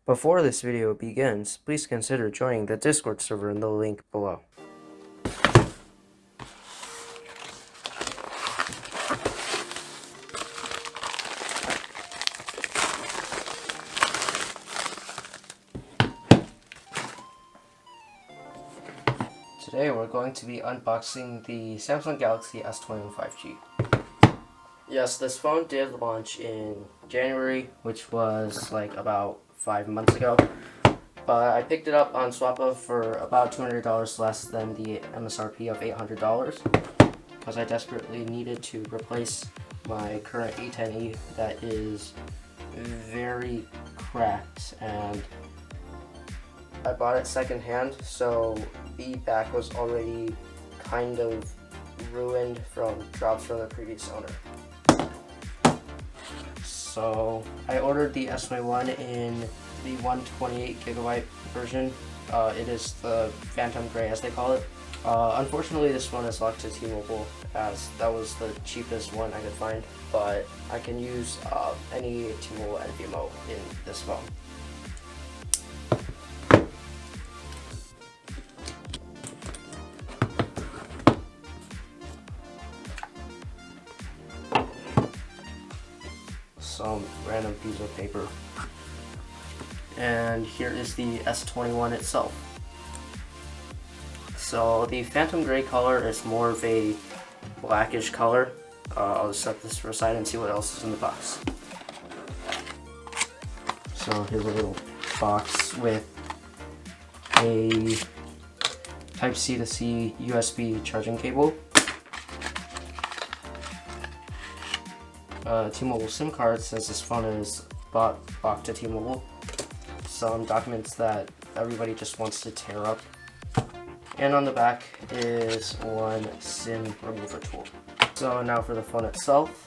Before this video begins, please consider joining the Discord server in the link below. Today we're going to be unboxing the Samsung Galaxy S21 5G. Yes, this phone did launch in January, which was like about 5 months ago. But I picked it up on SwapUp for about $200 less than the MSRP of $800 because I desperately needed to replace my current A10e that is very cracked, and I bought it secondhand, so the back was already kind of ruined from drops from the previous owner. So I ordered the S21 in the 128GB version. It is the Phantom Gray, as they call it. Unfortunately, this one is locked to T-Mobile, as that was the cheapest one I could find, but I can use any T-Mobile NVMe in this phone. Some random piece of paper. And here is the S21 itself. So the Phantom Gray color is more of a blackish color. I'll just set this to the side and see what else is in the box. So here's a little box with a Type-C to C USB charging cable, T-Mobile SIM card since this phone is locked to T-Mobile, some documents that everybody just wants to tear up, and on the back is one SIM remover tool. So now for the phone itself.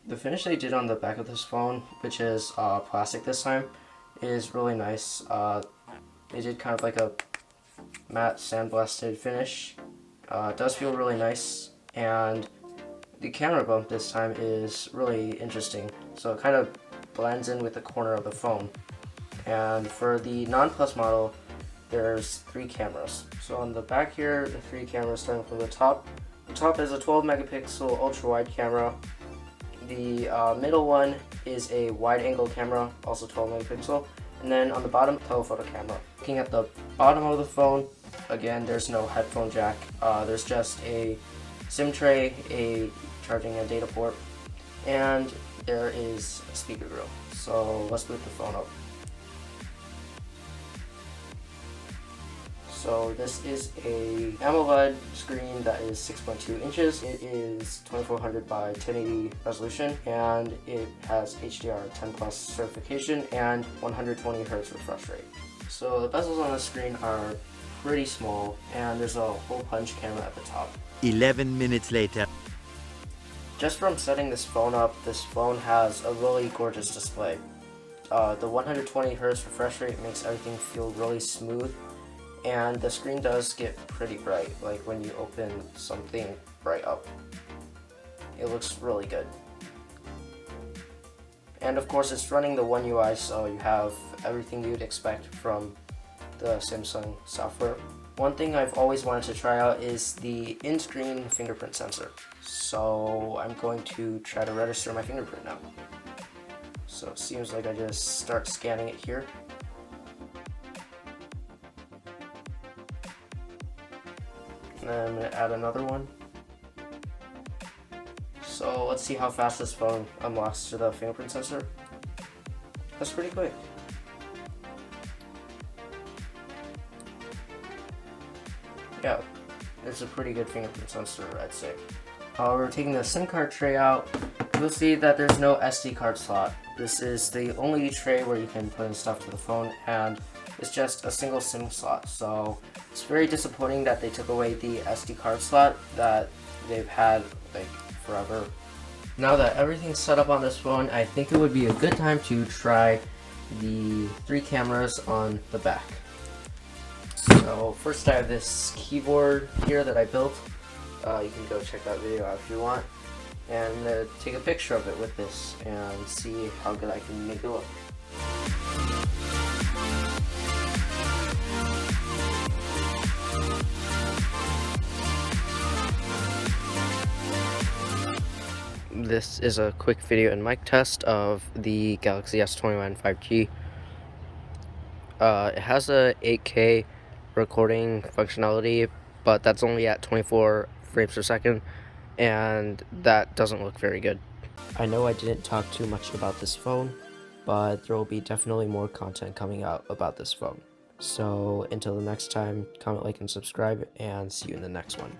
The finish they did on the back of this phone, which is plastic this time, is really nice. They did kind of like a matte sandblasted finish. It does feel really nice, and the camera bump this time is really interesting. So it kind of blends in with the corner of the phone. And for the non-plus model, there's 3 cameras. So on the back here, the 3 cameras starting from the top. The top is a 12 megapixel ultra-wide camera. The middle one is a wide-angle camera, also 12 megapixel, and then on the bottom, telephoto camera. Looking at the bottom of the phone, again, there's no headphone jack. There's just a SIM tray, a charging and data port, and there is a speaker grill. So let's boot the phone up. So this is a AMOLED screen that is 6.2 inches. It is 2400 by 1080 resolution, and it has HDR10 Plus certification and 120 Hz refresh rate. So the bezels on the screen are pretty small, and there's a hole punch camera at the top. 11 minutes later. Just from setting this phone up, this phone has a really gorgeous display. The 120 Hz refresh rate makes everything feel really smooth. And the screen does get pretty bright, like when you open something bright up. It looks really good. And of course it's running the One UI, so you have everything you'd expect from the Samsung software. One thing I've always wanted to try out is the in-screen fingerprint sensor. So I'm going to try to register my fingerprint now. So it seems like I just start scanning it here. And then I'm going to add another one. So let's see how fast this phone unlocks to the fingerprint sensor. That's pretty quick. Yeah, it's a pretty good fingerprint sensor, I'd say. We're taking the SIM card tray out. You'll see that there's no SD card slot. This is the only tray where you can put in stuff to the phone, and it's just a single SIM slot. So it's very disappointing that they took away the SD card slot that they've had like forever. Now that everything's set up on this phone, I think it would be a good time to try the 3 cameras on the back. So first I have this keyboard here that I built. You can go check that video out if you want. And I'm going to take a picture of it with this and see how good I can make it look. This is a quick video and mic test of the Galaxy S21 5G. It has a 8K recording functionality, but that's only at 24 frames per second, and that doesn't look very good. I know I didn't talk too much about this phone, but there will be definitely more content coming out about this phone. So until the next time, comment, like, and subscribe, and see you in the next one.